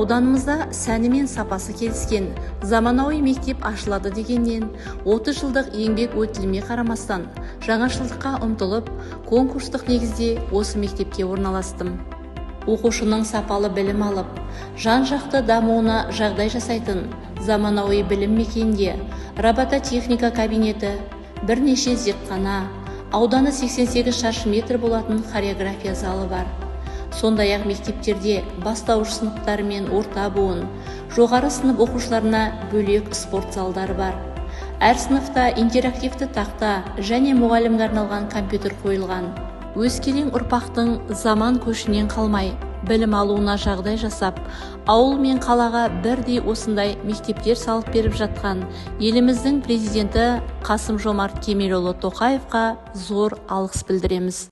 Ауданымызда сәні мен сапасы келіскен заманауи мектеп ашылады дегеннен 30 жылдық еңбек өтіліме қарамастан жаңашылдыққа ұмтылып, конкурстық негізде осы мектепке орналастым. Оқушының сапалы білім алып, жан-жақты дамуына жағдай жасайтын заманауи білім мекенінде робототехника кабинеті, бірнеше зертхана, ауданы 88 шаршы метр болатын хореография залы бар. Сондай-ақ мектептерде бастауыш сыныптары мен орта буын, жоғары сынып оқушыларына бөлек спорт залдары бар. Әр сыныпта интерактивті тақта және мұғалімге арналған компьютер қойылған. Өскелең ұрпақтың заман көшінен қалмай, білім алуына жағдай жасап, ауыл мен қалаға бірдей осындай мектептер салып беріп жатқан еліміздің президенті Қасым-Жомарт Кемелұлы Тоқаевқа зор алғыс білдіреміз.